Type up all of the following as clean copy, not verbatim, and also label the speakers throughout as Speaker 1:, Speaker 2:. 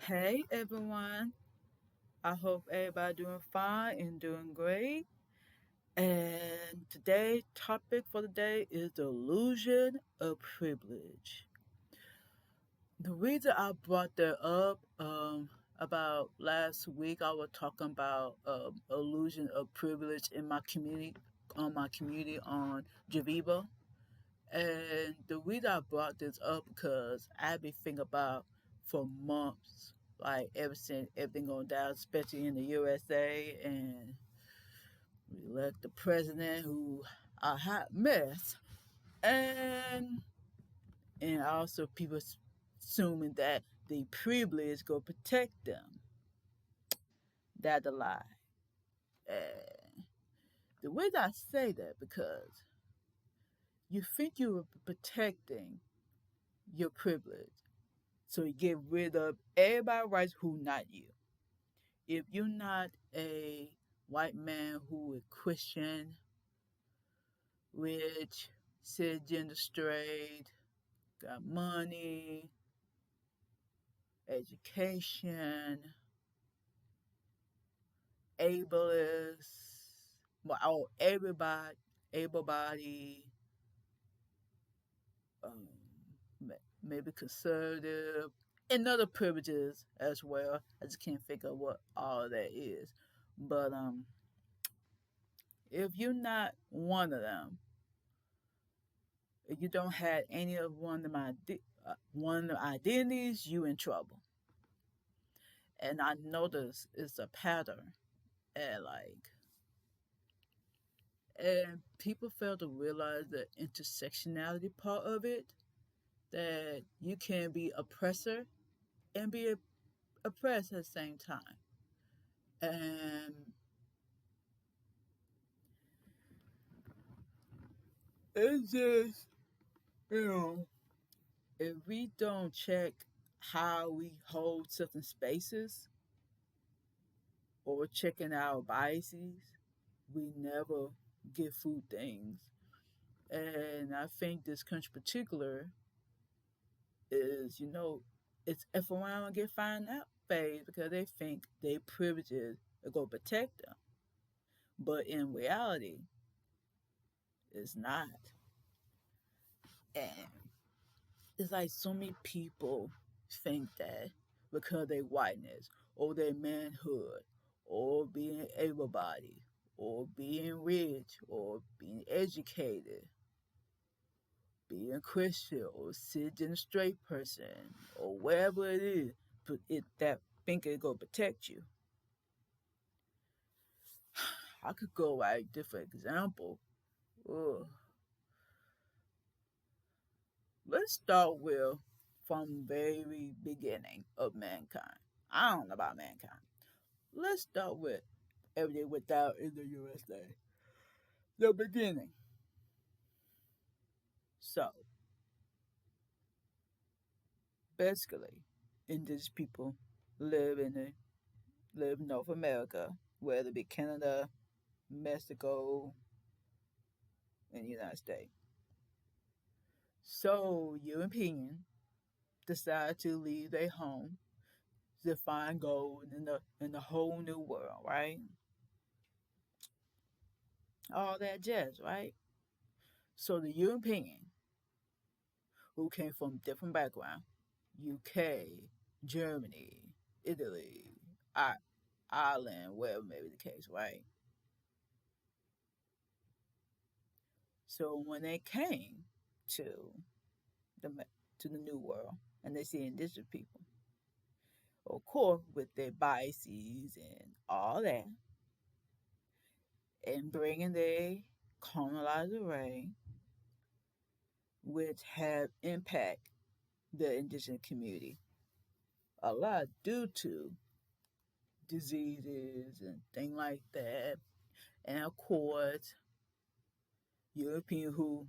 Speaker 1: Hey everyone, I hope everybody doing fine and doing great. And today's topic for the day is the illusion of privilege. The reason I brought that up, about last week, I was talking about illusion of privilege in my community on Geneva. And the reason I brought this up because I've been thinking about for months, like ever since everything going down, especially in the USA, and we elect the president who a hot mess, and also people assuming that the privilege go protect them. That's a lie. And the reason I say that because you think you're protecting your privilege. So you get rid of everybody rights who not you. If you're not a white man who is Christian, rich, cisgender straight, got money, education, ableist, well, everybody, able body, um, maybe conservative, and other privileges as well. I just can't think of what all that is. But if you're not one of them, if you don't have any of one of the identities, you in trouble. And I notice it's a pattern, and people fail to realize the intersectionality part of it. That you can be oppressor and be oppressed at the same time. And it's just, you know, if we don't check how we hold certain spaces or checking our biases, we never get through things. And I think this country particular is, it's if around get find out phase because they think they privileges are gonna protect them. But in reality, it's not. And it's like so many people think that because they whiteness or their manhood or being able bodied or being rich or being educated, being Christian or cisgender straight person or whatever it is, but it that think it go protect you. I could go like different example. Ugh. Let's start with from very beginning of mankind. I don't know about mankind. Let's start with everything without in the USA. The beginning. So basically, indigenous people live live in North America, whether it be Canada, Mexico, and the United States. So European decide to leave their home to find gold in the whole new world, right? All that jazz, right? So the European who came from different background, UK, Germany, Italy, Ireland, wherever may be the case, right? So when they came to the to the new world and they see indigenous people, of course, with their biases and all that, and bringing their colonizer reign, which have impact the indigenous community a lot due to diseases and things like that. And of course, European who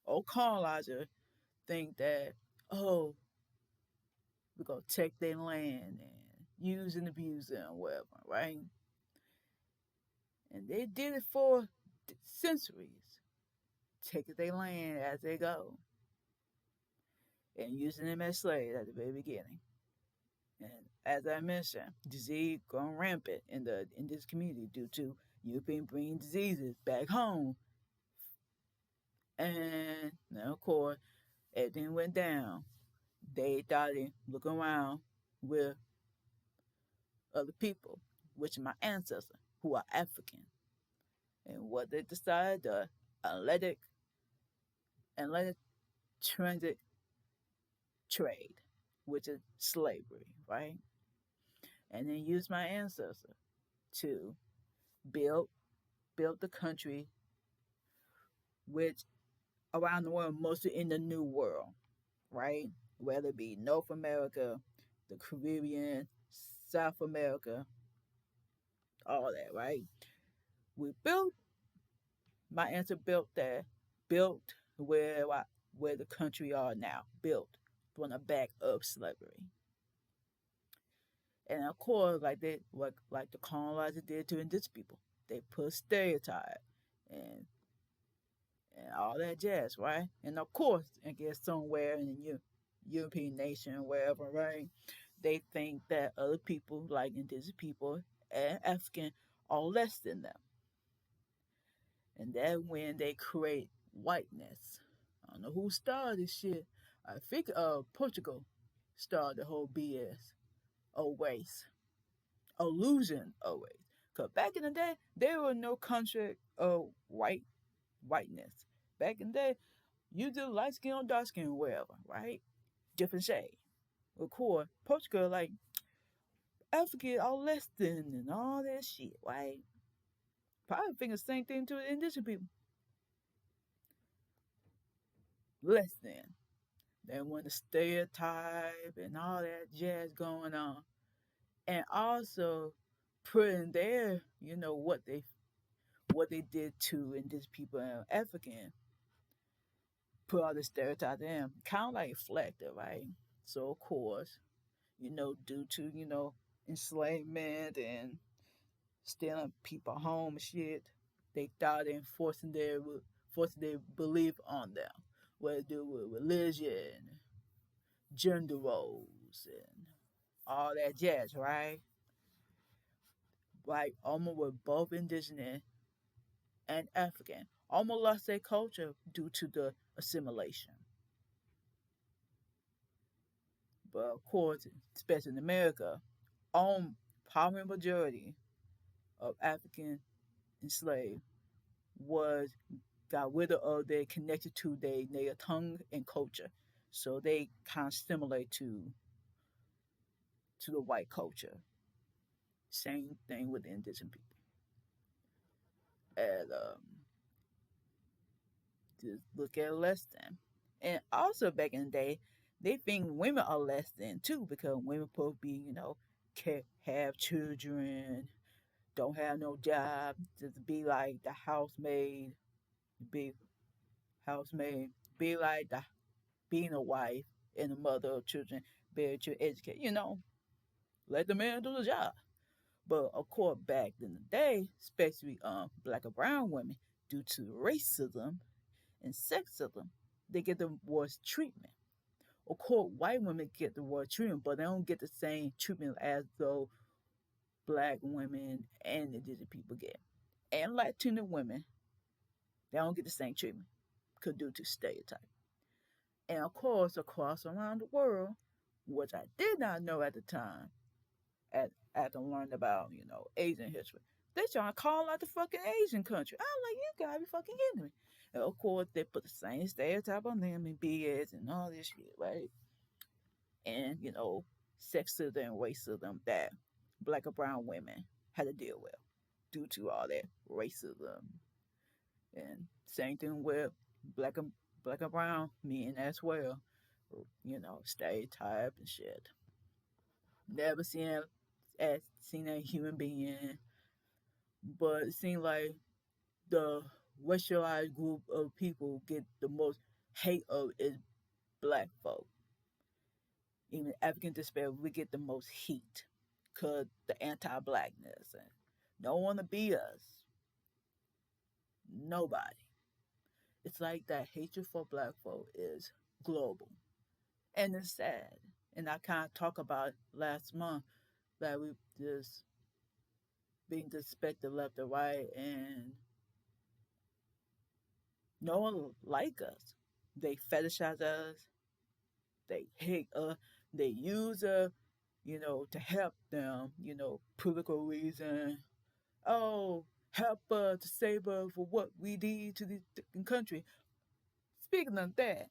Speaker 1: or colonizer think that, oh, we're gonna take their land and use and abuse them, whatever, right? And they did it for centuries, taking their land as they go and using them as slaves at the very beginning. And as I mentioned, disease going rampant in this community due to European bringing diseases back home. And now, of course, everything went down. They started looking around with other people, which are my ancestors, who are African. And what they decided, the athletic, athletic transit trade, which is slavery, right? And then use my ancestor to build build the country, which around the world, mostly in the New World, right? Whether it be North America, the Caribbean, South America, all that, right? We built. My ancestor built that, built where the country are now, built from the back of slavery. And of course, like the colonizer did to indigenous people, they put stereotype and and all that jazz, right? And of course, I guess somewhere in the European nation, wherever, right, they think that other people, like indigenous people and African, are less than them. And that when they create whiteness. I don't know who started this shit. I think Portugal started the whole BS of race, illusion of race. Cause back in the day, there was no concept of whiteness. Back in the day, you do light skin or dark skin, wherever, right? Different shade. Of course, Portugal like African all less than and all that shit, right? Probably think the same thing to the indigenous people, less than. They want the stereotype and all that jazz going on, and also putting their, what they did to indigenous people and African, put all the stereotypes in them, kind of like reflective, right? So of course, due to enslavement and stealing people home and shit, they started forcing their belief on them, whether to do with religion, gender roles, and all that jazz, right? Like almost with both indigenous and African, almost lost their culture due to the assimilation. But of course, especially in America, on power majority of African enslaved was got rid of their connected to their native tongue and culture. So they kind of similar to the white culture. Same thing with the indigenous people. And just look at less than. And also back in the day, they think women are less than too because women supposed to be, can have children, don't have no job, just be like the housemaid, be housemaid, be like the being a wife and a mother of children, be able to educate, let the man do the job. But of course, back in the day, especially black and brown women, due to racism and sexism, they get the worst treatment. Of course, white women get the worst treatment, but they don't get the same treatment as though black women and indigenous people get. And Latino women, they don't get the same treatment, could due to stereotype. And of course, across around the world, which I did not know at the time, after learning about, Asian history, they trying to call out the fucking Asian country. I'm like, you gotta be fucking kidding me. And of course, they put the same stereotype on them and BS and all this shit, right? And, sexism and racism that black and brown women had to deal with due to all that racism. And same thing with black and black and brown men as well. Stereotype and shit. Never seen a human being, but it seemed like the racialized group of people get the most hate of is black folk. Even African despair, we get the most heat because the anti-blackness and don't want to be us. Nobody. It's like that hatred for black folk is global, and it's sad. And I kind of talked about last month that we just being disrespected left and right, and no one like us. They fetishize us. They hate us. They use us, to help them, political reason. Oh, help us to save us for what we did to this country. Speaking of that,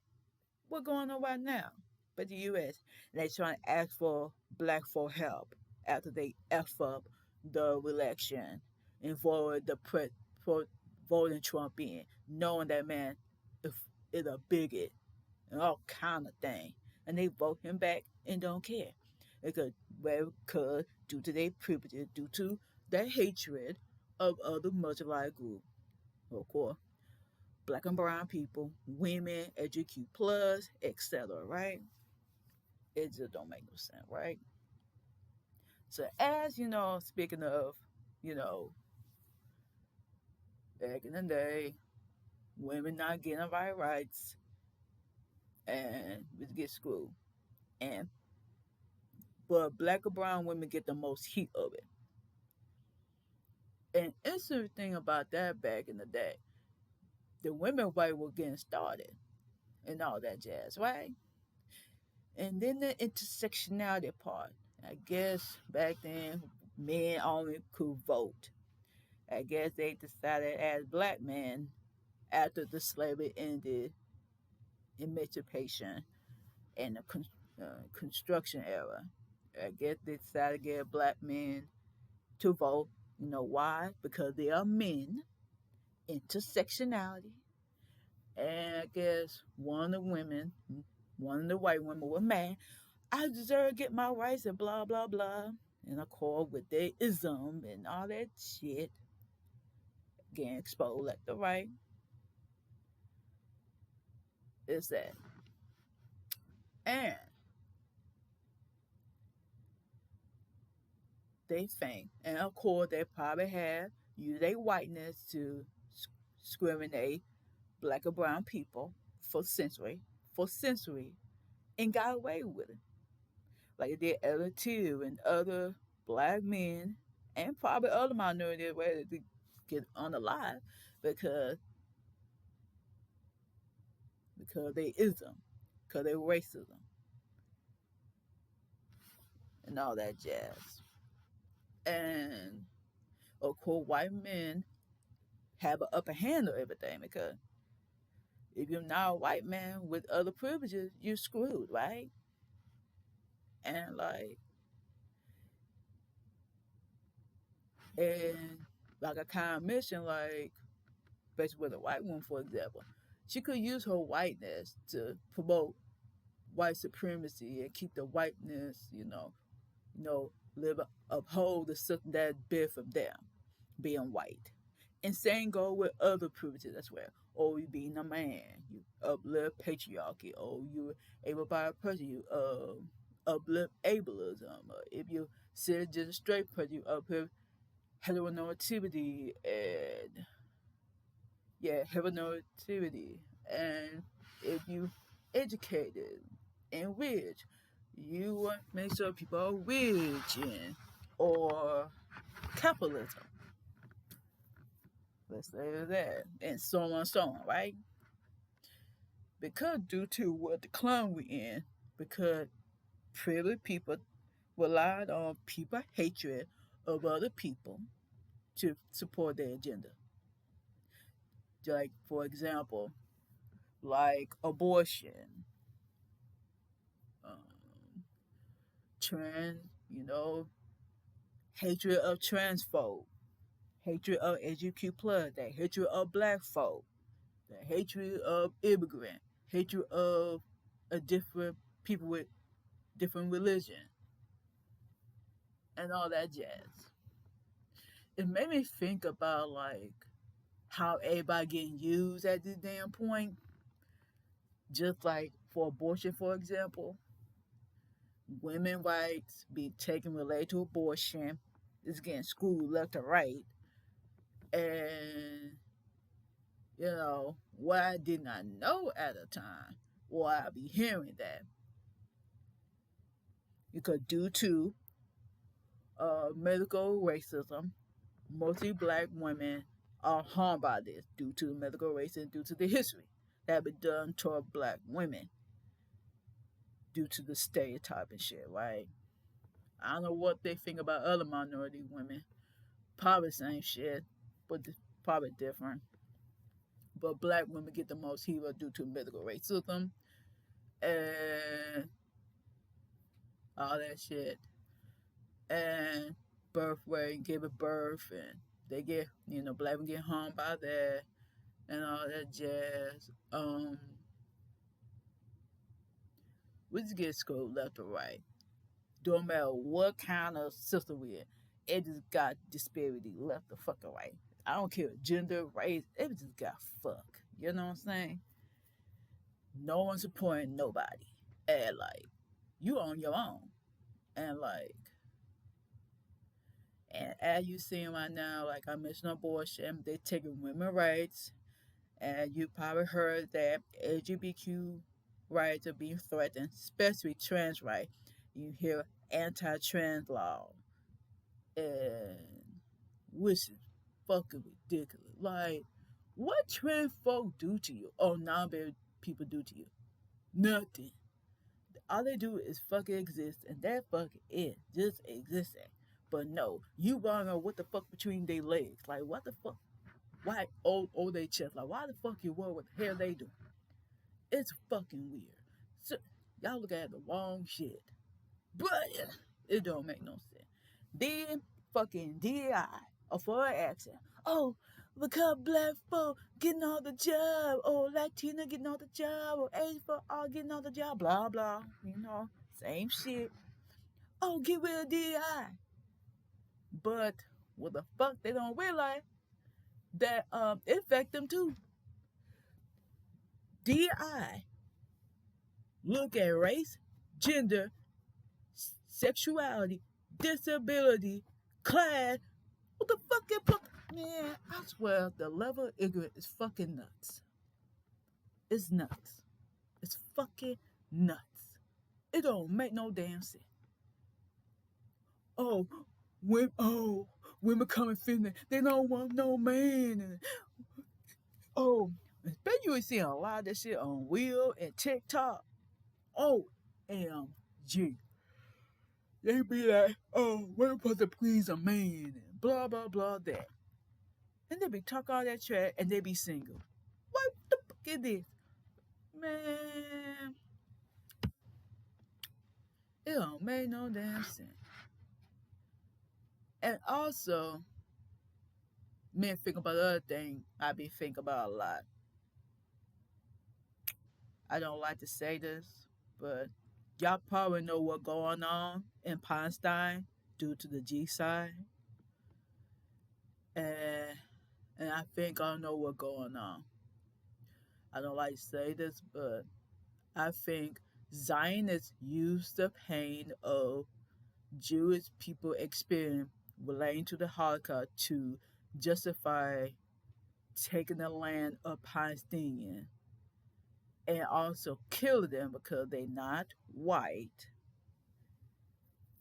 Speaker 1: what's going on right now? But the U.S. They trying to ask for black folk help after they f up the election and voted for voting Trump in, knowing that man is a bigot and all kind of thing, and they vote him back and don't care because due to their privileges, due to their hatred of other marginalized groups, of course, black and brown people, women, LGBTQ plus, etc. Right? It just don't make no sense, right? So as speaking of, you know, back in the day, women not getting right rights and we get screwed. And but black or brown women get the most heat of it. And interesting thing about that back in the day, the women white were getting started and all that jazz, right? And then the intersectionality part. I guess back then men only could vote. I guess they decided as black men after the slavery ended, emancipation and the construction era. I guess they decided to get black men to vote. You know why? Because they are men, intersectionality, and I guess one of the white women was mad. I deserve to get my rights and blah blah blah. And of course, with their ism and all that shit, getting exposed left to right, is that. And they think, and of course, they probably have used their whiteness to discriminate black or brown people for century, and got away with it. Like they did Ella too, and other black men, and probably other minorities where they get unalive because they ism, because they racism and all that jazz. And of course, white men have an upper hand on everything because if you're not a white man with other privileges, you're screwed, right? And and like I kind of mentioned, like especially with a white woman, for example, she could use her whiteness to promote white supremacy and keep the whiteness, live uphold the something that bit from them, being white. And same go with other privileges as well. Or you being a man, you uplift patriarchy. Or you able-bodied person, you uplift ableism. Or if you sit just a straight person, you uplift heteronormativity and heteronormativity. And if you educated and rich, you want to make sure people are rich and or capitalism. Let's say that. And so on and so on, right? Because due to what the climate we're in, because privileged people relied on people hatred of other people to support their agenda. Like for example, like abortion, um, trans, hatred of trans folk, hatred of LGBTQ plus, the hatred of black folk, the hatred of immigrant, hatred of a different people with different religion, and all that jazz. It made me think about like how everybody getting used at this damn point. Just like for abortion, for example, women rights be taken related to abortion. It's getting screwed left to right. And what I did not know at the time, or I be hearing that because due to medical racism, mostly black women are harmed by this due to the medical racism, due to the history that have been done toward black women, due to the stereotype and shit, right? I don't know what they think about other minority women. Probably the same shit, but probably different. But black women get the most heat due to medical racism and all that shit. And birth rate, giving birth, and they get, black women get harmed by that and all that jazz. We just get screwed left or right. Don't matter what kind of system we're in, it just got disparity left or fucking right. I don't care gender, race, it just got fuck. You know what I'm saying? No one's supporting nobody. And like, you on your own. And like, and as you seeing right now, like I mentioned abortion, they taking women's rights. And you probably heard that LGBTQ rights are being threatened, especially trans rights. You hear anti-trans law, and which is fucking ridiculous. Like, what trans folk do to you? Or non-binary people do to you? Nothing. All they do is fucking exist, and that fucking is just existing. But no, you wonder what the fuck between their legs. Like, what the fuck? Why old they chest? Like, why the fuck you were? What the hell they do? It's fucking weird. So, y'all look at the wrong shit. But it don't make no sense. Then fucking DI or for an accent. Oh, because black folk getting all the job, or Latina getting all the job, or Asian folk all getting all the job, blah blah. Same shit. Oh, get rid of DI. But what the fuck they don't realize that it affect them too. DI look at race, gender, sexuality, disability, class. What the fuck it put? Man, I swear the level of ignorance is fucking nuts. It's nuts. It's fucking nuts. It don't make no damn sense. Oh, women coming feminine. They don't want no man. Oh, bet you ain't seeing a lot of that shit on Will and TikTok. Oh, AMG. They be like, oh, we're supposed to please a man and blah blah blah that. And they be talk all that trash and they be single. What the fuck is this? Man, it don't make no damn sense. And also, men think about the other thing I be thinking about a lot. I don't like to say this, but y'all probably know what's going on in Palestine due to the genocide. And I think I know what's going on. I don't like to say this, but I think Zionists use the pain of Jewish people experience relating to the Holocaust to justify taking the land of Palestinians and also kill them because they're not white.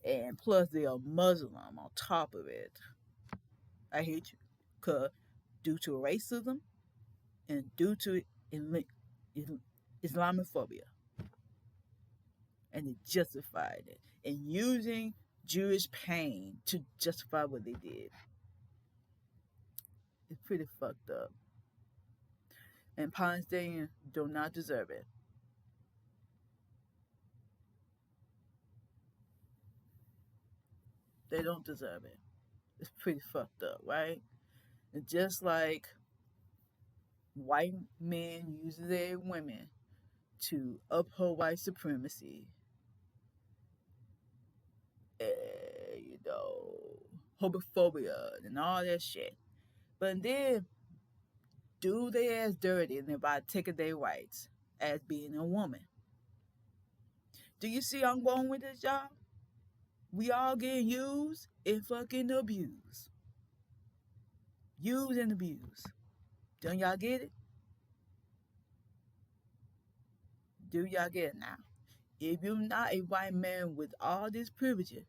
Speaker 1: And plus they are Muslim on top of it. I hate you. Because due to racism and due to Islamophobia. And they justified it. And using Jewish pain to justify what they did. It's pretty fucked up. And Palestinians do not deserve it. They don't deserve it. It's pretty fucked up, right? And just like white men use their women to uphold white supremacy, homophobia and all that shit. But then do their ass dirty and by taking their rights as being a woman. Do you see I'm going with this, y'all? We all getting used and fucking abused. Used and abused. Don't y'all get it? Do y'all get it now? If you're not a white man with all these privileges,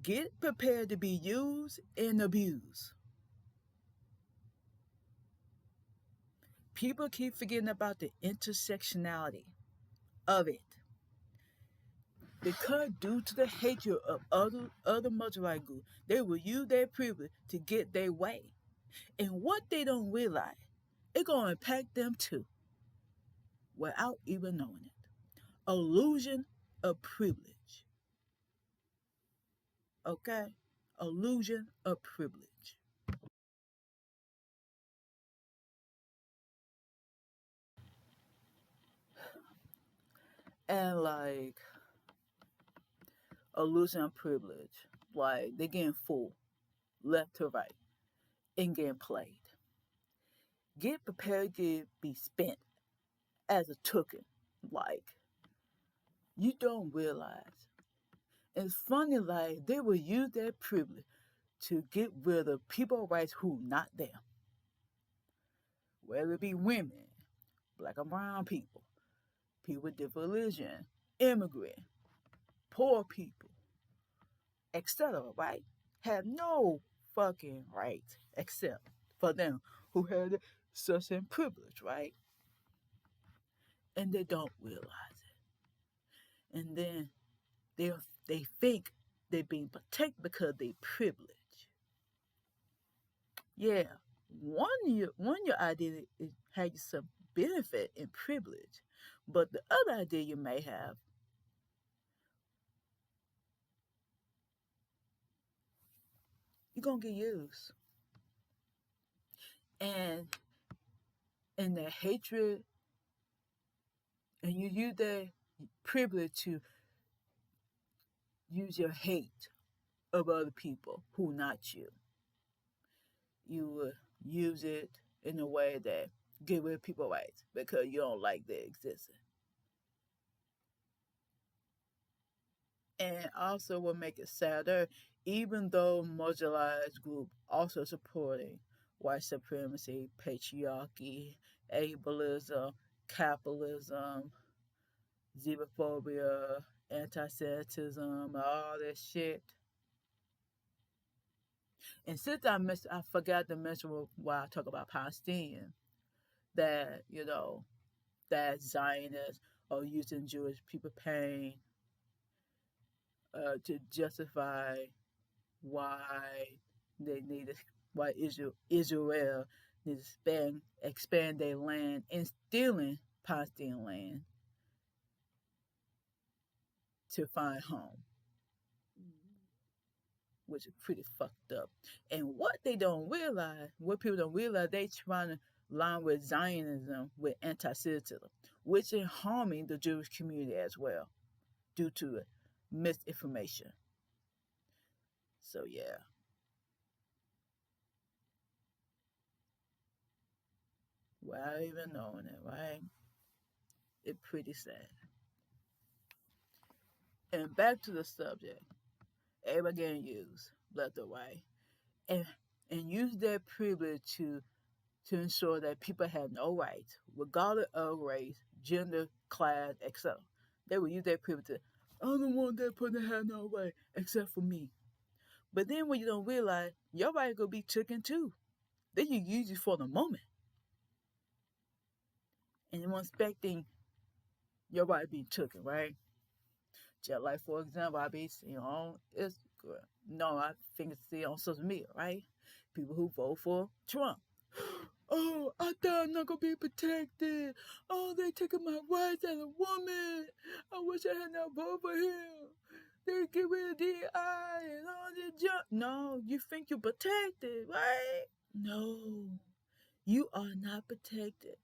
Speaker 1: get prepared to be used and abused. People keep forgetting about the intersectionality of it because due to the hatred of other marginalized groups, they will use their privilege to get their way. And what they don't realize, it's gonna impact them too, without even knowing it. Illusion of privilege. Okay? Illusion of privilege. And like illusion of privilege. Like they getting full left to right and getting played. Get prepared to be spent as a token. Like you don't realize. It's funny, like they will use their privilege to get rid of people rights who not them. Whether it be women, black and brown people, people with different religion, immigrant, poor people, etc. Right? Have no fucking rights except for them who had such a privilege, right? And they don't realize it. And then they they think they're being protected because they privilege. Yeah, one your idea is has some benefit and privilege, but the other idea you may have, you're gonna get used, and that hatred, and you use that privilege to use your hate of other people who not you. You will use it in a way that give rid of people rights because you don't like their existence. And also will make it sadder, even though marginalized group also supporting white supremacy, patriarchy, ableism, capitalism, xenophobia, anti-Semitism, all that shit. And since I forgot to mention while I talk about Palestinian, that that Zionists are using Jewish people pain to justify why they need to, why Israel needs to expand their land and stealing Palestinian land to find home, which is pretty fucked up. And what people don't realize, they trying to line with Zionism with anti-Semitism, which is harming the Jewish community as well due to misinformation. So yeah, without even knowing it, right? It's pretty sad. And back to the subject, everybody getting used left or right, and use their privilege to ensure that people have no rights, regardless of race, gender, class, etc. They will use their privilege to, I don't want that person to have no right except for me. But then when you don't realize your right gonna be taken too, then you use it for the moment. And you're expecting your right being taken, right? Just like for example, I be seeing on Instagram. No, I think it's see on social media, right? People who vote for Trump. Oh, I thought I'm not gonna be protected. Oh, they taking my rights as a woman. I wish I had not voted for him. They get rid of DI and all this junk. No, you think you're protected, right? No, you are not protected.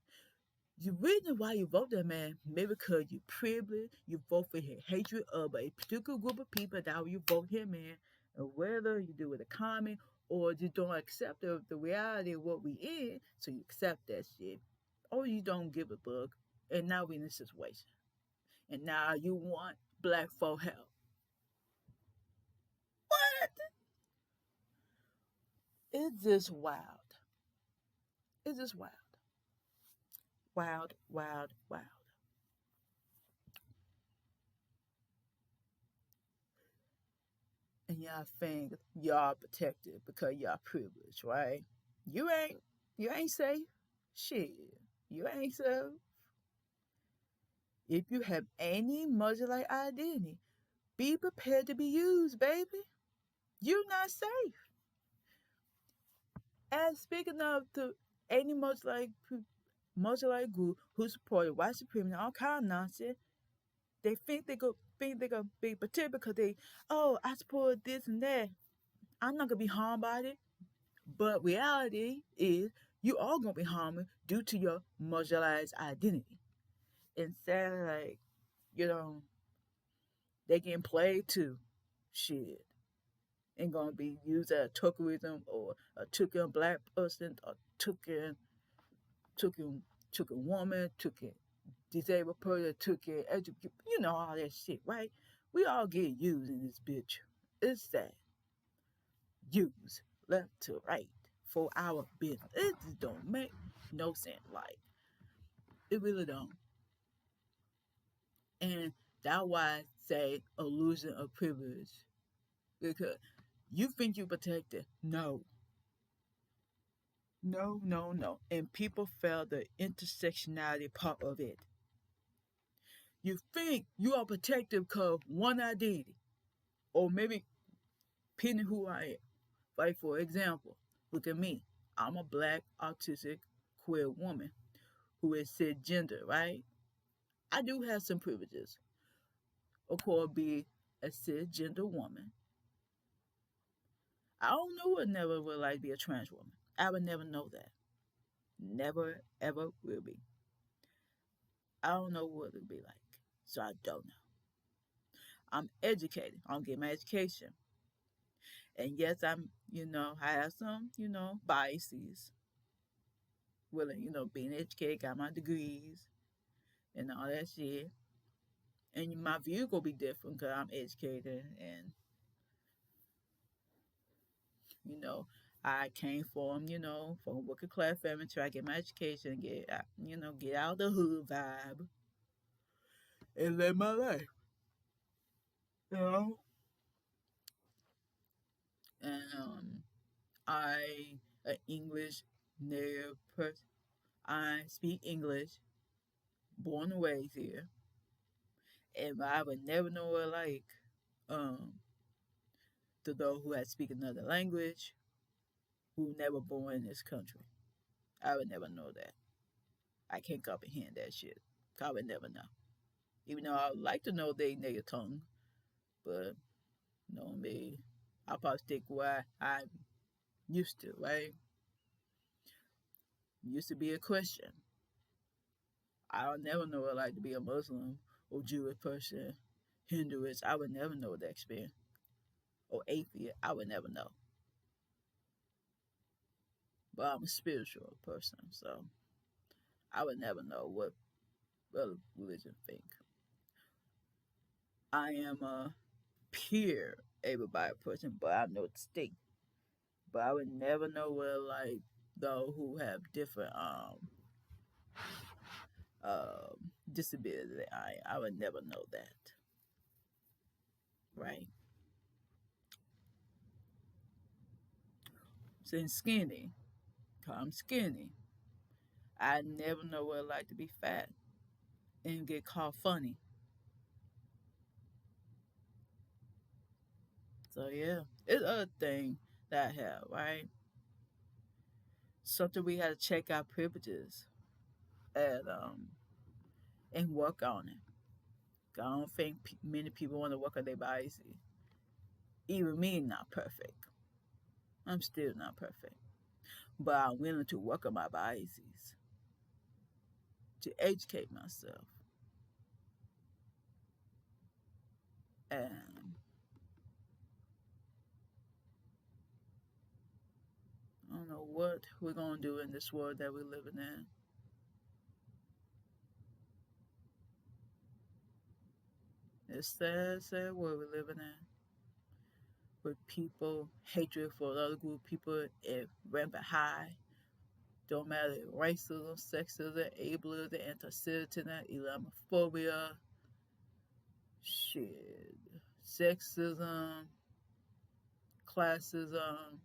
Speaker 1: The reason why you vote that man, maybe because you privileged, you vote for his hatred of a particular group of people, that you vote him in, and whether you do it a comment or you don't accept the reality of what we in, so you accept that shit, or you don't give a fuck, and now we in this situation, and now you want black folk help. What? It's just wild. It's just wild, wild, wild, wild. and y'all think y'all protected because y'all privileged, right? You ain't. You ain't safe. Shit. You ain't safe. If you have any marginalized identity, be prepared to be used, baby. You're not safe. And speaking of the any marginalized group who supported white supremacy and all kind of nonsense, they think they gonna be protected because I support this and that. I'm not gonna be harmed by it. But reality is you are gonna be harmed due to your marginalized identity. Instead, like, you know, they getting played too. Shit. Ain't gonna be used as a tokenism or a token black person or token token woman, token disabled person, token educated, all that shit, right? We all get used in this bitch. It's sad. Use left to right for our business. It just don't make no sense. Like, it really don't. And that's why I say illusion of privilege. Because you think you're protected. No. No, no, no. And people fail the intersectionality part of it. You think you are protected because one identity. Or maybe depending who I am. Like, for example, look at me. I'm a black, autistic, queer woman who is cisgender, right? I do have some privileges. Of course, be a cisgender woman. I don't know what never would like to be a trans woman. I would never know that. Never, ever will be. I don't know what it would be like. So I don't know. I'm educated. I'm getting my education. And yes, I have some, biases. Willing, being educated, got my degrees and all that shit. And my view gonna be different because I'm educated and you know I came from a working class family, try to get my education, get out the hood vibe and live my life. You know, and I an English native person. I speak English, born and raised here, and I would never know what like um to those who had speak another language who never born in this country. I would never know that. I can't comprehend that shit. I would never know. Even though I would like to know their native tongue, but me, I'll probably stick where I'm used to, right? Used to be a Christian. I'll never know what it like to be a Muslim or Jewish person, Hinduist. I would never know that experience. Or atheist. I would never know. But I'm a spiritual person, so I would never know what religion think. I am a pure able-bodied person, but I know the state. But I would never know what like those who have different disability than I would never know that. Right? Since skinny, cause I'm skinny, I never know what it like to be fat and get called funny. So yeah, it's other thing that I have, right? Something we had to check our privileges and work on it. I don't think many people want to work on their biases. Even me, not perfect. I'm still not perfect, but I'm willing to work on my biases to educate myself. And I don't know what we're gonna do in this world that we're living in. It's sad world we're living in. With people hatred for other group of people at rampant high. Don't matter racism, sexism, ableism, anti-Semitism, Islamophobia, shit, sexism, classism,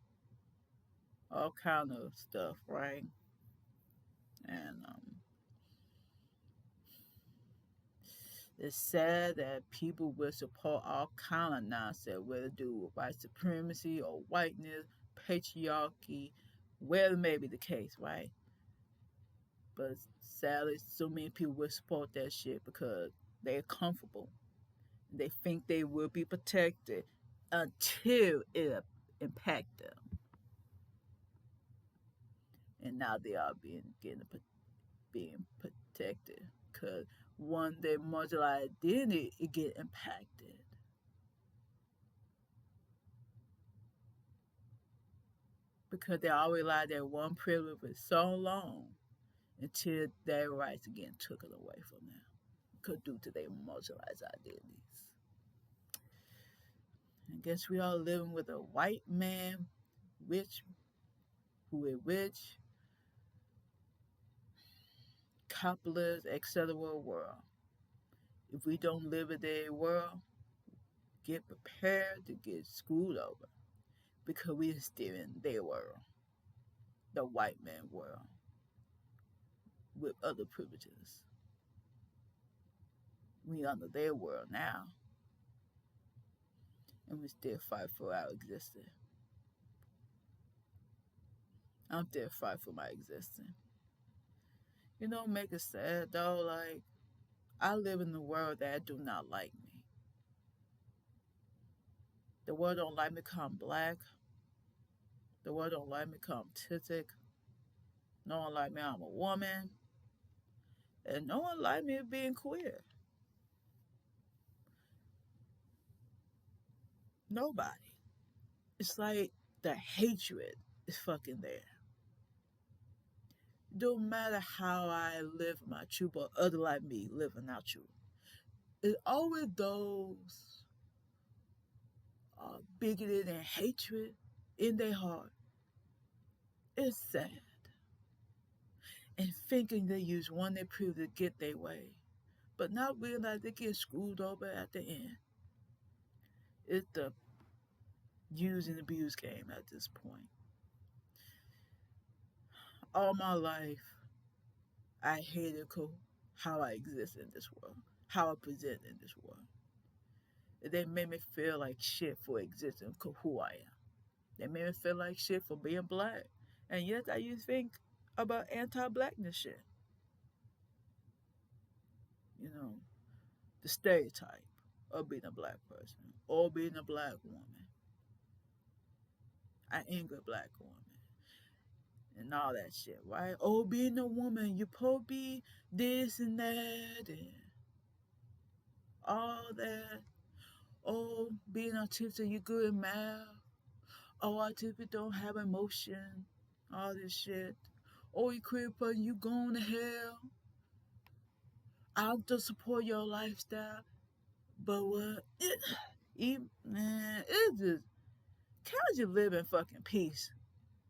Speaker 1: all kind of stuff, right? And it's sad that people will support all kind of nonsense, whether to do with white supremacy or whiteness, patriarchy, whatever may be the case, right? But sadly, so many people will support that shit because they're comfortable. They think they will be protected until it impact them, and now they are being protected because one their marginalized identity it get impacted because they always like that one privilege for so long until their rights again took it away from them because due to their marginalized identities. I guess we are living with a white man, rich, who is rich, capitalist, etc. world. If we don't live in their world, get prepared to get screwed over because we are still in their world, the white man world, with other privileges. We under their world now, and we still fight for our existence. I'm still fight for my existence. You know, make it sad though. Like I live in a world that do not like me. The world don't like me 'cause I'm black. The world don't like me 'cause I'm autistic. No one like me. I'm a woman, and no one like me being queer. Nobody. It's like the hatred is fucking there. It don't matter how I live my truth or other like me living our truth. It's always those bigoted and hatred in their heart. It's sad. And thinking they use one they prove to get their way, but not realize they get screwed over at the end. It's the use and abuse game at this point. All my life, I hated how I exist in this world, how I present in this world. They made me feel like shit for existing who I am. They made me feel like shit for being black. And yet I used to think about anti-blackness shit. You know, the stereotype of being a black person or being a black woman, an angry black woman, and all that shit, right? Oh, being a woman, you supposed to be this and that and all that. Oh, being autistic, you good in math. Oh, autistic don't have emotion. All this shit. Oh, you queer person, you going to hell. I'll just support your lifestyle. But what? Man, it just, can't you live in fucking peace?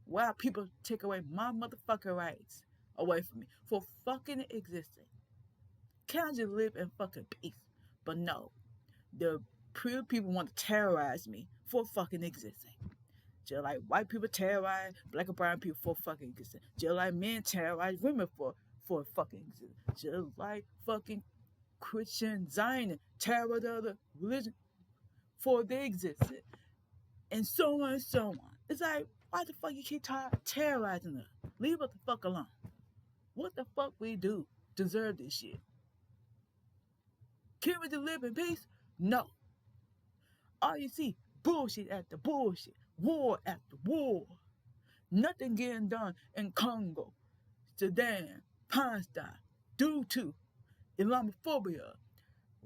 Speaker 1: Why people take away my motherfucking rights away from me for fucking existing? Can't you live in fucking peace? But no, the pure people want to terrorize me for fucking existing. Just like white people terrorize black and brown people for fucking existing. Just like men terrorize women for fucking existing. Just like fucking Christian Zionists terrorize the other religion for their existence. And so on and so on. It's like, why the fuck you keep terrorizing us? Leave us the fuck alone. What the fuck we do deserve this shit? Can we just live in peace? No. All you see, bullshit after bullshit, war after war. Nothing getting done in Congo, Sudan, Palestine, due to Islamophobia,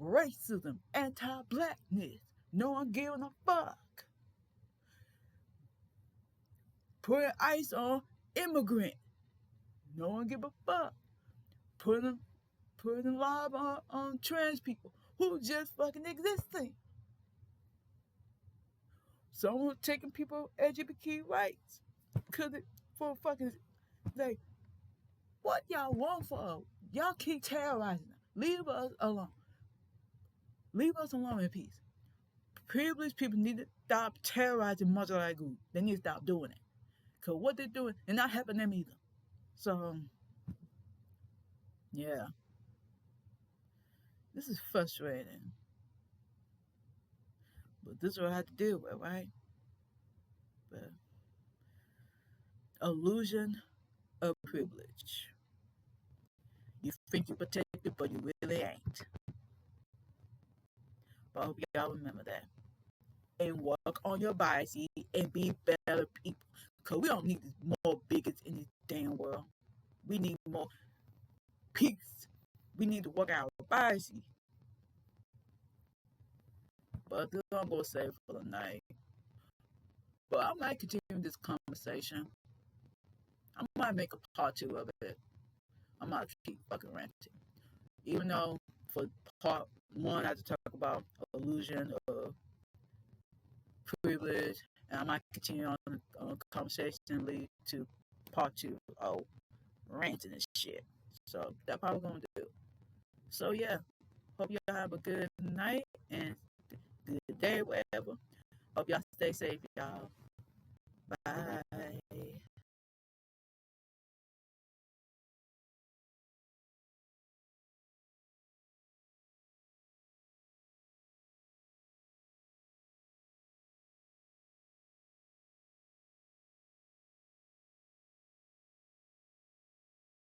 Speaker 1: racism, anti-blackness. No one giving a fuck. Putting ICE on immigrant. No one give a fuck. Putting live on trans people who just fucking existing. Someone taking people LGBT rights because for fucking like, what y'all want for us? Y'all keep terrorizing us. Leave us alone. Leave us alone in peace. Privileged people need to stop terrorizing marginalized groups. They need to stop doing it. Because what they're doing, they're not helping them either. So, yeah, this is frustrating. But this is what I have to deal with, right? But illusion of privilege. You think you're protected, but you really ain't. But I hope y'all remember that. And work on your biases and be better people. Because we don't need more bigots in this damn world. We need more peace. We need to work our biases. But this I'm going to say for the night. But I might continue this conversation. I might make a part two of it. I might keep fucking ranting. Even though for part one, I had to talk about illusion of privilege, and I might continue on the conversation and lead to part two of ranting and shit. So that's probably gonna do. So yeah, hope y'all have a good night and good day, whatever. Hope y'all stay safe, y'all. Bye.